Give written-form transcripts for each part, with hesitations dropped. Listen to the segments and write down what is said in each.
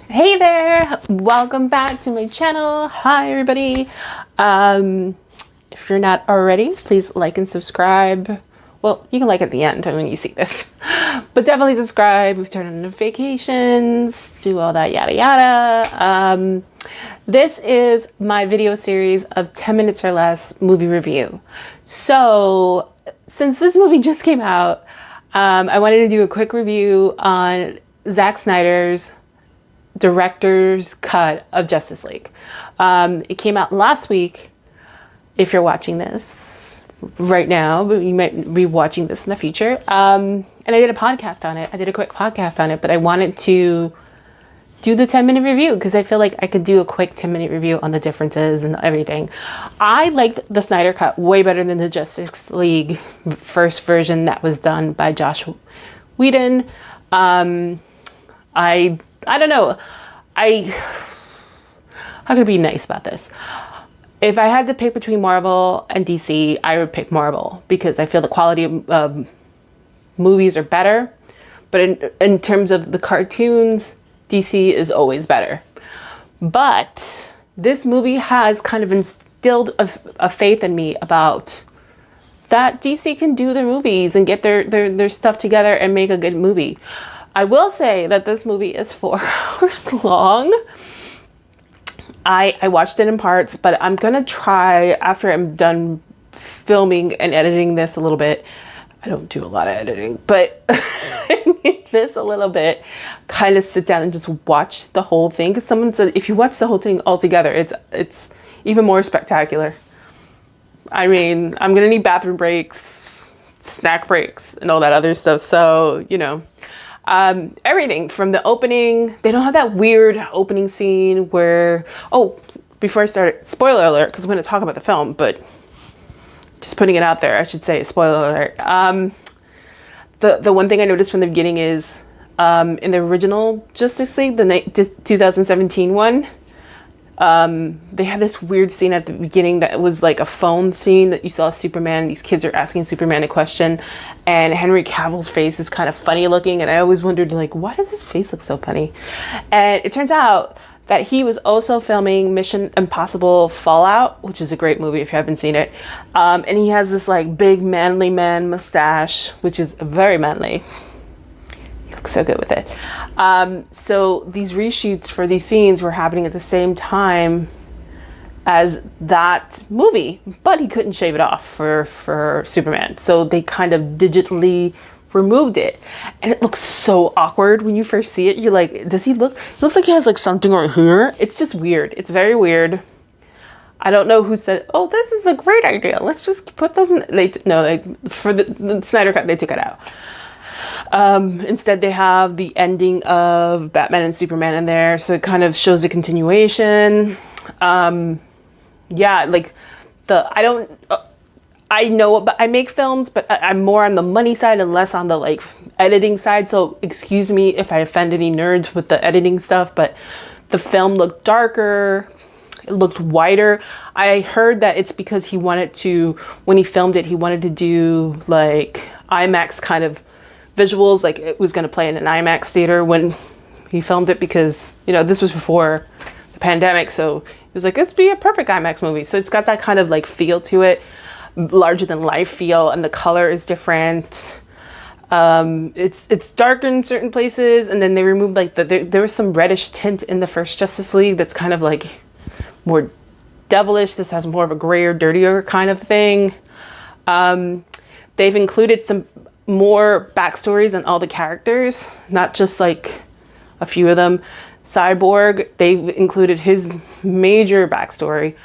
Hey there, welcome back to my channel. Hi everybody. If you're not already, please like and subscribe. Well, you can like at the end when you see this, but definitely subscribe, turn on notifications, do all that yada yada. This is my video series of 10 minutes or less movie review. So since this movie just came out, I wanted to do a quick review on Zack Snyder's director's cut of Justice League. It came out last week. If you're watching this right now, but you might be watching this in the future. And I did a podcast on it. I did a quick podcast on it, but I wanted to do the 10-minute review because I feel like I could do a quick 10-minute review on the differences and everything. I liked the Snyder cut way better than the Justice League first version that was done by Josh Whedon. I don't know. How can I be nice about this? If I had to pick between Marvel and DC, I would pick Marvel because I feel the quality of movies are better. But in terms of the cartoons, DC is always better. But this movie has kind of instilled a faith in me about that DC can do their movies and get their stuff together and make a good movie. I will say that this movie is 4 hours long. I watched it in parts, but I'm gonna try, after I'm done filming and editing this a little bit, I don't do a lot of editing, but I need this a little bit, kind of sit down and just watch the whole thing. Because someone said if you watch the whole thing all together, it's even more spectacular. I mean, I'm gonna need bathroom breaks, snack breaks, and all that other stuff. So, you know. Everything from the opening. They don't have that weird opening scene where, before I start, spoiler alert, because I'm going to talk about the film, but just putting it out there, I should say, spoiler alert. The one thing I noticed from the beginning is, in the original Justice League, the 2017 one, they had this weird scene at the beginning that was like a phone scene that you saw Superman. These kids are asking Superman a question, and Henry Cavill's face is kind of funny looking. And I always wondered, like, why does his face look so funny? And it turns out that he was also filming Mission Impossible Fallout, which is a great movie if you haven't seen it. And he has this like big manly man mustache, which is very manly. He looks so good with it. So these reshoots for these scenes were happening at the same time as that movie, but he couldn't shave it off for Superman. So they kind of digitally removed it. And it looks so awkward when you first see it. You're like, does he look? It looks like he has like something right here. It's just weird. It's very weird. I don't know who said, oh, this is a great idea. Let's just put those in. For the Snyder cut, they took it out. Instead, they have the ending of Batman and Superman in there, so it kind of shows a continuation. I know, but I make films, but I'm more on the money side and less on the like editing side. So excuse me if I offend any nerds with the editing stuff, but the film looked darker. It looked wider. I heard that it's because he wanted to, when he filmed it, he wanted to do like IMAX kind of visuals, like it was going to play in an IMAX theater when he filmed it, because, you know, this was before the pandemic. So it was like, let's be a perfect IMAX movie. So it's got that kind of like feel to it, larger than life feel, and the color is different. It's dark in certain places, and then they removed like there was some reddish tint in the first Justice League that's kind of like more devilish. This has more of a grayer, dirtier kind of thing. They've included some more backstories on all the characters, not just like a few of them. Cyborg, they've included his major backstory,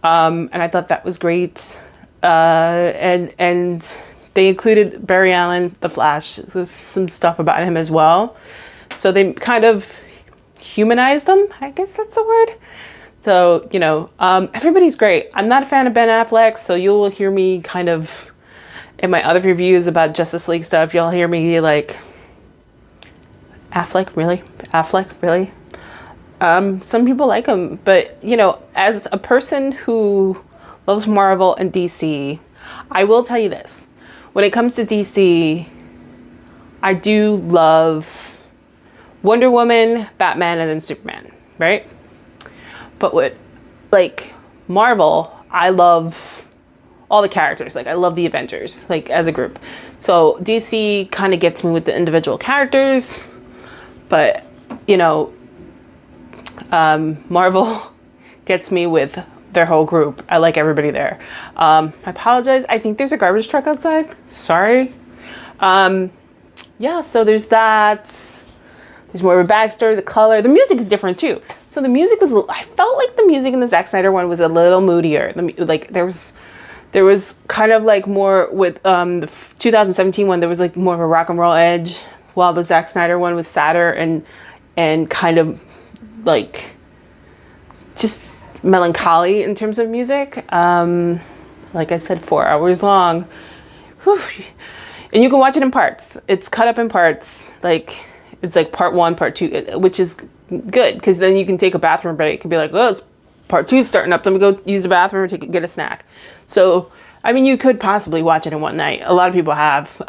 and I thought that was great. And they included Barry Allen, the Flash. There's some stuff about him as well, so they kind of humanized them, I guess that's the word. So, you know, everybody's great. I'm not a fan of Ben Affleck, so you'll hear me kind of in my other reviews about Justice League stuff, you'll hear me like, Affleck, really? Affleck, really? Some people like him, but, you know, as a person who loves Marvel and DC, I will tell you this. When it comes to DC, I do love Wonder Woman, Batman, and then Superman, right? But with like Marvel, I love all the characters. Like I love the Avengers, like as a group. So DC kind of gets me with the individual characters, but you know, Marvel gets me with their whole group. I like everybody there. I apologize. I think there's a garbage truck outside. Sorry. Yeah, so there's that. There's more of a backstory, the color. The music is different too. So the music was, I felt like the music in the Zack Snyder one was a little moodier. Like there was kind of like more with the 2017 one, there was like more of a rock and roll edge, while the Zack Snyder one was sadder and kind of like just melancholy in terms of music. Like I said, 4 hours long. Whew. And you can watch it in parts. It's cut up in parts. Like it's like part 1, part 2, which is good because then you can take a bathroom break. It could be like, well, it's part 2 starting up. Let me go use the bathroom and get a snack. So, I mean, you could possibly watch it in one night. A lot of people have.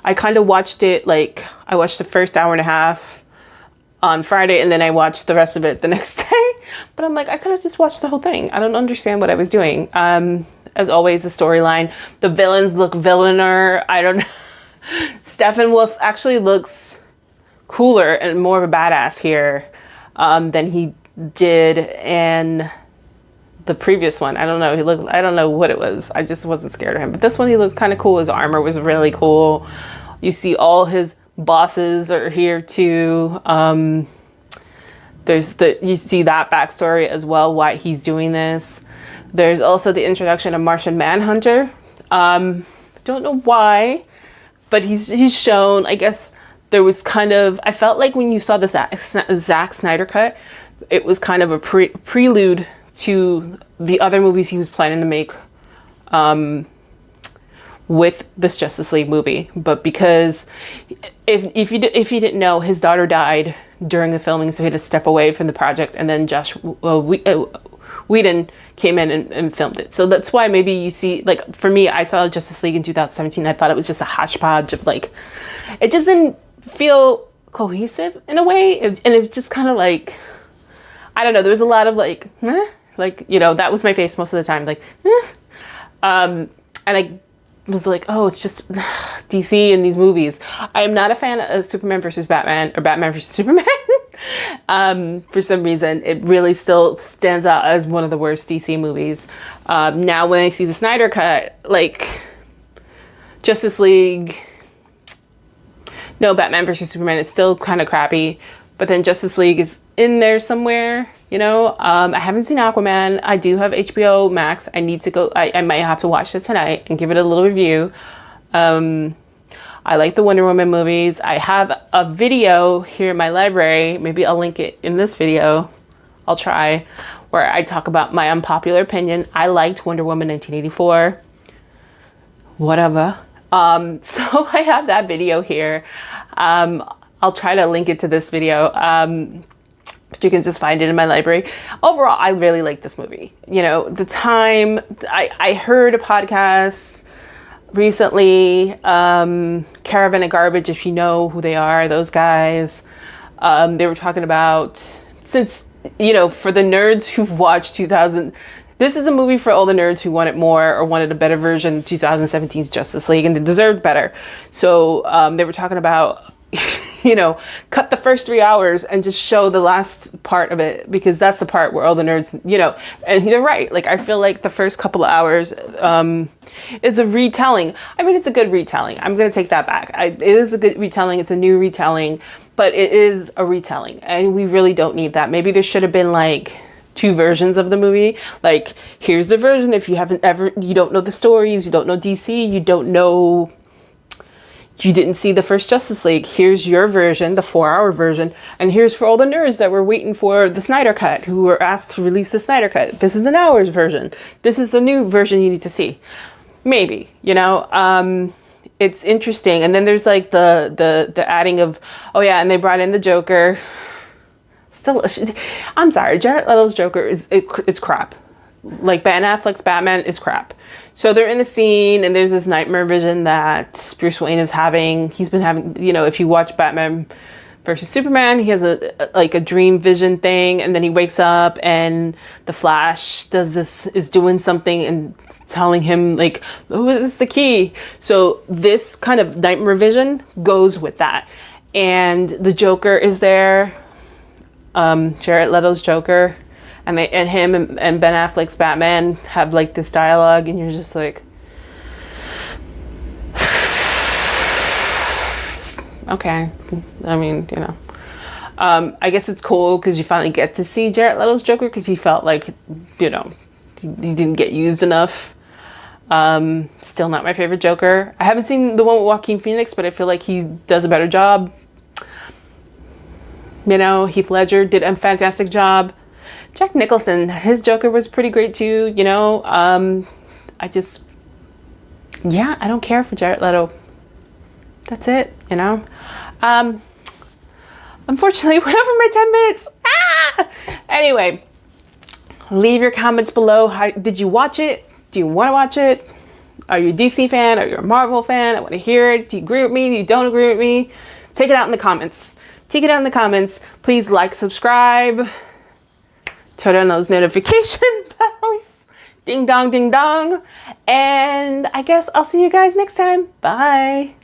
I kind of watched it, like, I watched the first hour and a half on Friday, and then I watched the rest of it the next day. But I'm like, I could have just watched the whole thing. I don't understand what I was doing. As always, the storyline. The villains look villainer. I don't know. Steppenwolf actually looks cooler and more of a badass here than he did in the previous one. I don't know. I don't know what it was. I just wasn't scared of him. But this one, he looked kind of cool. His armor was really cool. You see all his bosses are here too. You see that backstory as well, why he's doing this. There's also the introduction of Martian Manhunter. Don't know why, but he's shown. I guess there was kind of, I felt like when you saw the Zack Snyder cut, it was kind of a prelude to the other movies he was planning to make with this Justice League movie. But because if you didn't know, his daughter died during the filming, so he had to step away from the project, and then Josh Whedon came in and filmed it. So that's why maybe you see, like, for me, I saw Justice League in 2017. I thought it was just a hodgepodge of, like, it just didn't feel cohesive in a way. And it was just kind of like, I don't know, there was a lot of like, like, you know, that was my face most of the time, like, and I was like, oh, it's just DC and these movies. I am not a fan of Superman versus Batman or Batman versus Superman. For some reason, it really still stands out as one of the worst DC movies. Now when I see the Snyder cut, like Justice League, no, Batman versus Superman is still kind of crappy, but then Justice League is in there somewhere, you know. I haven't seen Aquaman. I do have HBO Max. I need to go, I might have to watch it tonight and give it a little review. I like the Wonder Woman movies. I have a video here in my library. Maybe I'll link it in this video. I'll try, where I talk about my unpopular opinion. I liked Wonder Woman 1984. Whatever. So I have that video here. I'll try to link it to this video. But you can just find it in my library. Overall, I really like this movie. You know, the time, I heard a podcast recently, Caravan of Garbage, if you know who they are, those guys. They were talking about, since, you know, for the nerds who've watched 2000, this is a movie for all the nerds who wanted more or wanted a better version of 2017's Justice League, and they deserved better. So they were talking about, you know, cut the first 3 hours and just show the last part of it, because that's the part where all the nerds, you know, and they're right. Like, I feel like the first couple of hours, it's a retelling. I mean, it's a good retelling. I'm going to take that back. It is a good retelling. It's a new retelling, but it is a retelling, and we really don't need that. Maybe there should have been like 2 versions of the movie. Like, here's the version if you don't know the stories, you don't know DC, you didn't see the first Justice League. Here's your version, the 4-hour version. And here's for all the nerds that were waiting for the Snyder Cut, who were asked to release the Snyder Cut. This is an hour's version. This is the new version you need to see. Maybe, you know, it's interesting. And then there's like the adding of, oh yeah, and they brought in the Joker. Still, I'm sorry, Jared Leto's Joker it's crap. Like Ben Affleck's Batman is crap. So they're in the scene, and there's this nightmare vision that Bruce Wayne is having. He's been having, you know, if you watch Batman versus Superman. He has a dream vision thing, and then he wakes up and the Flash is doing something and telling him like, oh, is this the key? So this kind of nightmare vision goes with that. And the Joker is there, Jared Leto's Joker, and him and Ben Affleck's Batman have like this dialogue, and you're just like, okay. I mean, you know, I guess it's cool because you finally get to see Jared Leto's Joker, because he felt like, you know, he didn't get used enough. Still not my favorite Joker. I haven't seen the one with Joaquin Phoenix, but I feel like he does a better job. You know, Heath Ledger did a fantastic job. Jack Nicholson, his Joker was pretty great too, you know. I don't care for Jared Leto. That's it, you know. Unfortunately, went over my 10 minutes. Anyway, leave your comments below. How did you watch it? Do you want to watch it? Are you a DC fan? Are you a Marvel fan? I want to hear it. Do you agree with me? Do you don't agree with me? Take it out in the comments. Take it out in the comments. Please like, subscribe. Turn on those notification bells. Ding dong, ding dong. And I guess I'll see you guys next time. Bye.